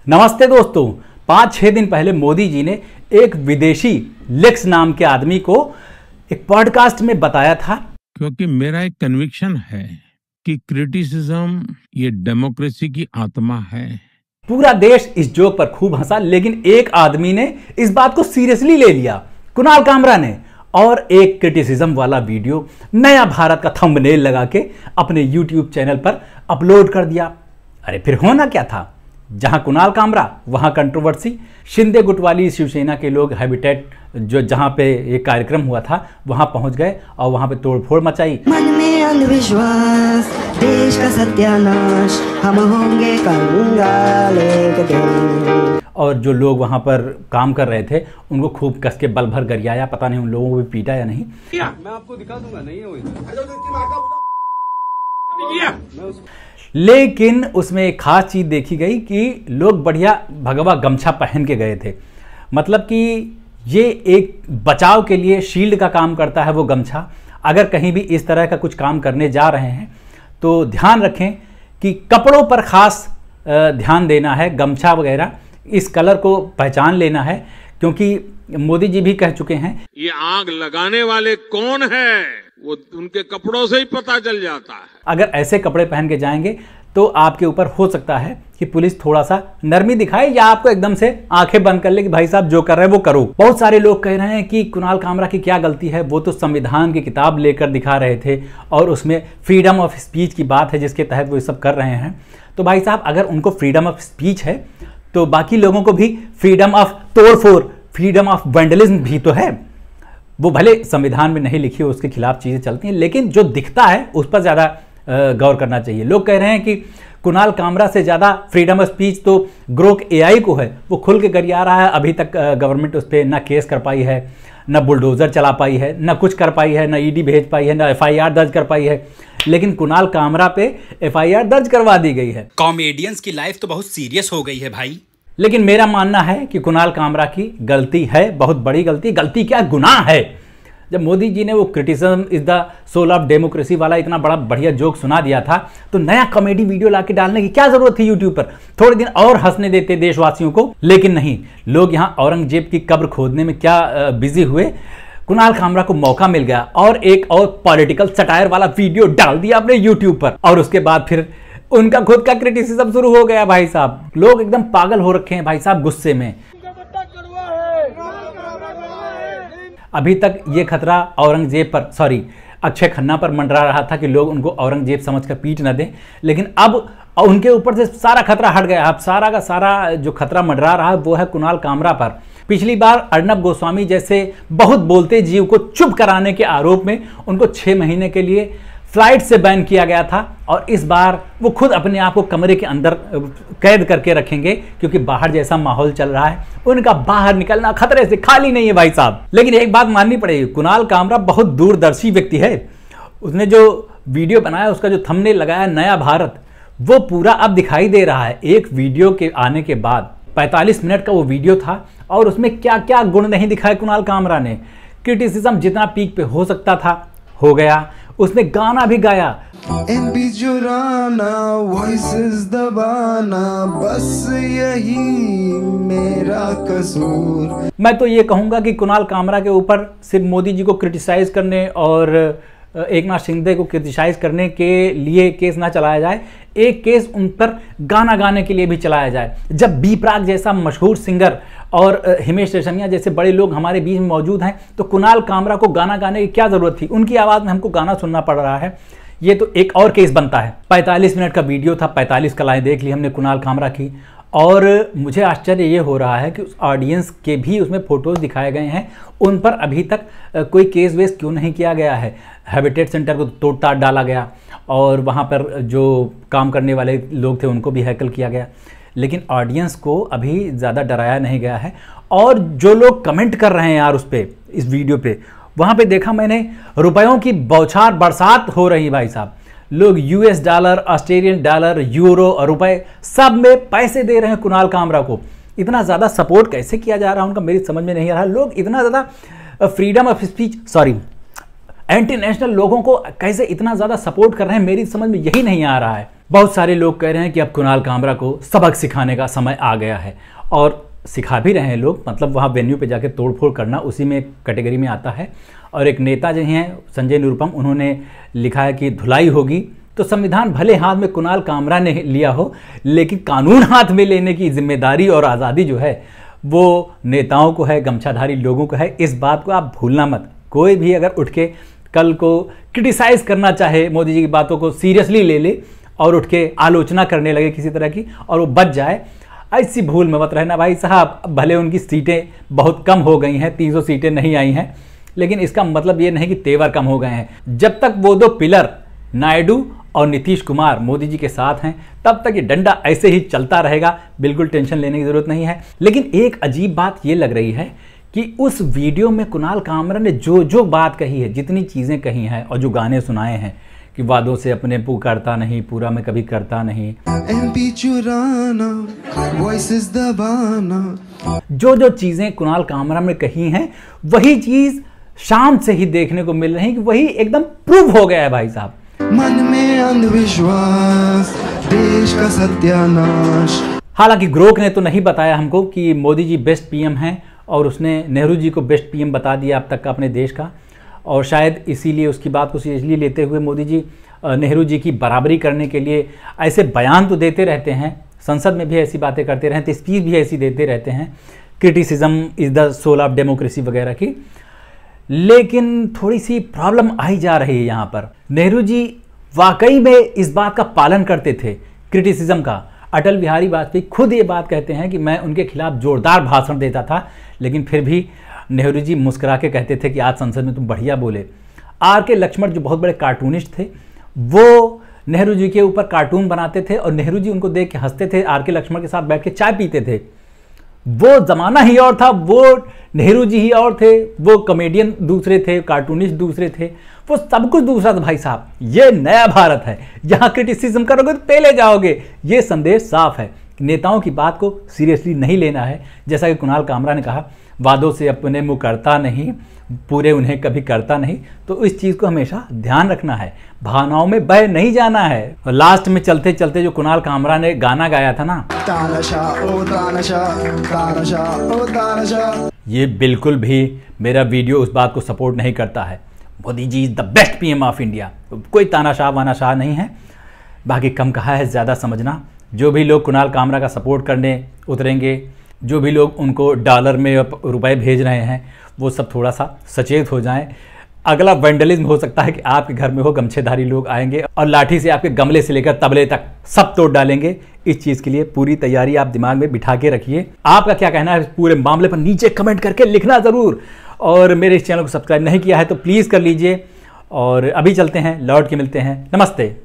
नमस्ते दोस्तों, 5-6 दिन पहले मोदी जी ने एक विदेशी लेक्स नाम के आदमी को एक पॉडकास्ट में बताया था, क्योंकि मेरा एक कन्विक्शन है कि क्रिटिसिज्म ये डेमोक्रेसी की आत्मा है। पूरा देश इस जोक पर खूब हंसा, लेकिन एक आदमी ने इस बात को सीरियसली ले लिया, कुणाल कामरा ने, और एक क्रिटिसिज्म वाला वीडियो नया भारत का थंबनेल लगा के अपने यूट्यूब चैनल पर अपलोड कर दिया। अरे फिर होना क्या था, जहां कुणाल कामरा वहां कंट्रोवर्सी। शिंदे गुट वाली शिवसेना के लोग हैबिटेट जो जहां पे ये कार्यक्रम हुआ था वहां पहुंच गए और वहां पे तोड़फोड़ मचाई। मन में अंधविश्वास, देश का सत्यानाश, हम होंगे कंगाल एक दिन। और जो लोग वहां पर काम कर रहे थे उनको खूब कस के बल भर गरियाया, पता नहीं उन लोगों को भी पीटा या नहीं। मैं आपको दिखा दूंगा, नहीं हो लेकिन उसमें एक खास चीज देखी गई कि लोग बढ़िया भगवा गमछा पहन के गए थे। मतलब कि ये एक बचाव के लिए शील्ड का काम करता है वो गमछा। अगर कहीं भी इस तरह का कुछ काम करने जा रहे हैं तो ध्यान रखें कि कपड़ों पर खास ध्यान देना है। गमछा वगैरह इस कलर को पहचान लेना है, क्योंकि मोदी जी भी कह चुके हैं ये आग लगाने वाले कौन है वो उनके कपड़ों से ही पता चल जाता है। अगर ऐसे कपड़े पहन के जाएंगे तो आपके ऊपर हो सकता है कि पुलिस थोड़ा सा नरमी दिखाए या आपको एकदम से आंखें बंद कर ले कि भाई साहब जो कर रहे हैं वो करो। बहुत सारे लोग कह रहे हैं कि कुणाल कामरा की क्या गलती है, वो तो संविधान की किताब लेकर दिखा रहे थे और उसमें फ्रीडम ऑफ स्पीच की बात है जिसके तहत वो ये सब कर रहे हैं। तो भाई साहब, अगर उनको फ्रीडम ऑफ स्पीच है तो बाकी लोगों को भी फ्रीडम ऑफ तोड़फोड़, फ्रीडम ऑफ वैंडलिज्म भी तो है। वो भले संविधान में नहीं लिखी हो, उसके खिलाफ चीज़ें चलती हैं, लेकिन जो दिखता है उस पर ज़्यादा गौर करना चाहिए। लोग कह रहे हैं कि कुणाल कामरा से ज़्यादा फ्रीडम ऑफ स्पीच तो ग्रोक एआई को है। वो खुल के गरिया रहा है। अभी तक गवर्नमेंट उस पर ना केस कर पाई है, ना बुलडोजर चला पाई है, ना कुछ कर पाई है, ना ईडी भेज पाई है, ना एफआईआर दर्ज कर पाई है। लेकिन कुणाल कामरा पे एफआईआर दर्ज करवा दी गई है। कॉमेडियंस की लाइफ तो बहुत सीरियस हो गई है भाई। लेकिन मेरा मानना है कि कुणाल कामरा की गलती है, बहुत बड़ी गलती। गलती क्या, गुनाह है। जब मोदी जी ने वो criticism is the soul of democracy वाला इतना बड़ा बढ़िया जोक सुना दिया था, तो नया कॉमेडी वीडियो लाके डालने की क्या जरूरत थी यूट्यूब पर। थोड़े दिन और हंसने देते देशवासियों को, लेकिन नहीं, लोग यहाँ औरंगजेब की कब्र खोदने में क्या बिजी हुए। कुणाल कामरा को मौका मिल गया और एक और पॉलिटिकल सटायर वाला वीडियो डाल दिया अपने यूट्यूब पर, और उसके बाद फिर उनका खुद का क्रिटिसिज्म शुरू हो गया। भाई साहब, लोग एकदम पागल हो रखे हैं भाई साहब गुस्से में। अभी तक ये खतरा औरंगजेब पर, सॉरी, अक्षय खन्ना पर मंडरा रहा था कि लोग उनको औरंगजेब समझकर पीट न दें, लेकिन अब उनके ऊपर से सारा खतरा हट गया। अब सारा का सारा जो खतरा मंडरा रहा है वो है कुणाल कामरा पर। पिछली बार अर्नब गोस्वामी जैसे बहुत बोलते जीव को चुप कराने के आरोप में उनको 6 महीने के लिए फ्लाइट से बैन किया गया था, और इस बार वो खुद अपने आप को कमरे के अंदर कैद करके रखेंगे, क्योंकि बाहर जैसा माहौल चल रहा है, उनका बाहर निकलना खतरे से खाली नहीं है भाई साहब। लेकिन एक बात माननी पड़ेगी, कुणाल कामरा बहुत दूरदर्शी व्यक्ति है। उसने जो वीडियो बनाया, उसका जो थंबनेल लगाया नया भारत, वो पूरा अब दिखाई दे रहा है। एक वीडियो के आने के बाद 45 मिनट का वो वीडियो था और उसमें क्या क्या गुण नहीं दिखाए कुणाल कामरा ने। क्रिटिसिज्म जितना पीक पे हो सकता था हो गया, उसने गाना भी गाया, एमपी चुराना, वॉइसेस दबाना, बस यही मेरा कसूर। मैं तो ये कहूंगा कि कुणाल कामरा के ऊपर सिर्फ मोदी जी को क्रिटिसाइज करने और एकनाथ शिंदे को क्रिटिसाइज करने के लिए केस ना चलाया जाए, एक केस उन पर गाना गाने के लिए भी चलाया जाए। जब बी प्राक जैसा मशहूर सिंगर और हिमेश रेशमिया जैसे बड़े लोग हमारे बीच में मौजूद हैं, तो कुणाल कामरा को गाना गाने की क्या जरूरत थी। उनकी आवाज़ में हमको गाना सुनना पड़ रहा है, ये तो एक और केस बनता है। 45 मिनट का वीडियो था, 45 कलाएं देख ली हमने कुणाल कामरा की, और मुझे आश्चर्य ये हो रहा है कि उस ऑडियंस के भी उसमें फोटोज़ दिखाए गए हैं, उन पर अभी तक कोई केस वेस क्यों नहीं किया गया है। हैबिटेट सेंटर को तोड़ ताड़ डाला गया और वहाँ पर जो काम करने वाले लोग थे उनको भी हैकल किया गया, लेकिन ऑडियंस को अभी ज़्यादा डराया नहीं गया है। और जो लोग कमेंट कर रहे हैं यार उस पर, इस वीडियो पे, वहाँ पे देखा मैंने रुपयों की बौछार बरसात हो रही भाई साहब। लोग US dollar, Australian dollar, euro और रुपए सब में पैसे दे रहे हैं कुणाल कामरा को। इतना ज़्यादा सपोर्ट कैसे किया जा रहा है उनका मेरी समझ में नहीं आ रहा। लोग इतना ज़्यादा freedom of speech, sorry, anti national लोगों को कैसे इतना ज़्यादा सपोर्ट कर रहे हैं, मेरी समझ में यही नहीं आ रहा है। बहुत सारे लोग कह रहे हैं कि अब कुणाल कामरा को सबक सिखाने का समय आ गया है, और सिखा भी रहे हैं लोग। मतलब वहाँ वेन्यू पे जाके तोड़फोड़ करना उसी में कैटेगरी में आता है। और एक नेता जो हैं संजय निरुपम, उन्होंने लिखा है कि धुलाई होगी तो संविधान भले हाथ में कुणाल कामरा ने लिया हो, लेकिन कानून हाथ में लेने की जिम्मेदारी और आज़ादी जो है वो नेताओं को है, गमछाधारी लोगों को है। इस बात को आप भूलना मत। कोई भी अगर उठ के कल को क्रिटिसाइज़ करना चाहे, मोदी जी की बातों को सीरियसली ले ले और उठ के आलोचना करने लगे किसी तरह की, और वो बच जाए, ऐसी भूल में मत रहना भाई साहब। भले उनकी सीटें बहुत कम हो गई हैं, 300 सीटें नहीं आई हैं, लेकिन इसका मतलब ये नहीं कि तेवर कम हो गए हैं। जब तक वो दो पिलर नायडू और नीतीश कुमार मोदी जी के साथ हैं, तब तक ये डंडा ऐसे ही चलता रहेगा। बिल्कुल टेंशन लेने की जरूरत नहीं है। लेकिन एक अजीब बात ये लग रही है कि उस वीडियो में कुणाल कामरा ने जो जो बात कही है, जितनी चीज़ें कही हैं और जो गाने सुनाए हैं कि वादों से अपने करता नहीं, पूरा में कभी करता नहीं, MP चुराना, वॉइसेस दबाना, जो जो चीज़ें कुणाल कामरा ने कही हैं वही चीज़ शाम से ही देखने को मिल रही है कि वही एकदम प्रूव हो गया है भाई साहब। मन में अंधविश्वास, देश का सत्यानाश। हालांकि ग्रोक ने तो नहीं बताया हमको कि मोदी जी बेस्ट पीएम हैं, और उसने नेहरू जी को बेस्ट पीएम बता दिया अब तक का अपने देश का, और शायद इसीलिए उसकी बात को सीरियसली लेते हुए मोदी जी नेहरू जी की बराबरी करने के लिए ऐसे बयान तो देते रहते हैं, संसद में भी ऐसी बातें करते रहते हैं, स्पीच भी ऐसी देते रहते हैं, criticism is the soul of democracy वगैरह की। लेकिन थोड़ी सी प्रॉब्लम आई जा रही है यहाँ पर। नेहरू जी वाकई में इस बात का पालन करते थे, क्रिटिसिज्म का। अटल बिहारी वाजपेयी खुद ये बात कहते हैं कि मैं उनके खिलाफ जोरदार भाषण देता था, लेकिन फिर भी नेहरू जी मुस्कुरा के कहते थे कि आज संसद में तुम बढ़िया बोले। R.K. लक्ष्मण जो बहुत बड़े कार्टूनिस्ट थे, वो नेहरू जी के ऊपर कार्टून बनाते थे और नेहरू जी उनको देख के हंसते थे, R.K. लक्ष्मण के साथ बैठ के चाय पीते थे। वो ज़माना ही और था, वो नेहरू जी ही और थे, वो कॉमेडियन दूसरे थे, कार्टूनिस्ट दूसरे थे, वो सब कुछ दूसरा था भाई साहब। ये नया भारत है, यहाँ क्रिटिसिज्म करोगे तो पेले जाओगे। ये संदेश साफ है, नेताओं की बात को सीरियसली नहीं लेना है। जैसा कि कुणाल कामरा ने कहा, वादों से अपने मुँह करता नहीं, पूरे उन्हें कभी करता नहीं। तो इस चीज़ को हमेशा ध्यान रखना है, भावनाओं में बह नहीं जाना है। और लास्ट में चलते चलते जो कुणाल कामरा ने गाना गाया था ना, तानाशाह ओ तानाशाह, तानाशाह ओ तानाशाह, ये बिल्कुल भी मेरा वीडियो उस बात को सपोर्ट नहीं करता है। Modi ji is the best PM of India, कोई तानाशाह वानाशाह नहीं है। बाकी कम कहा है ज़्यादा समझना। जो भी लोग कुणाल कामरा का सपोर्ट करने उतरेंगे, जो भी लोग उनको डॉलर में रुपए भेज रहे हैं, वो सब थोड़ा सा सचेत हो जाएं। अगला वेंडलिज्म हो सकता है कि आपके घर में हो गमछेधारी लोग आएंगे और लाठी से आपके गमले से लेकर तबले तक सब तोड़ डालेंगे। इस चीज़ के लिए पूरी तैयारी आप दिमाग में बिठा के रखिए। आपका क्या कहना है इस पूरे मामले पर नीचे कमेंट करके लिखना ज़रूर। और मेरे इस चैनल को सब्सक्राइब नहीं किया है तो प्लीज़ कर लीजिए। और अभी चलते हैं, लौट के मिलते हैं। नमस्ते।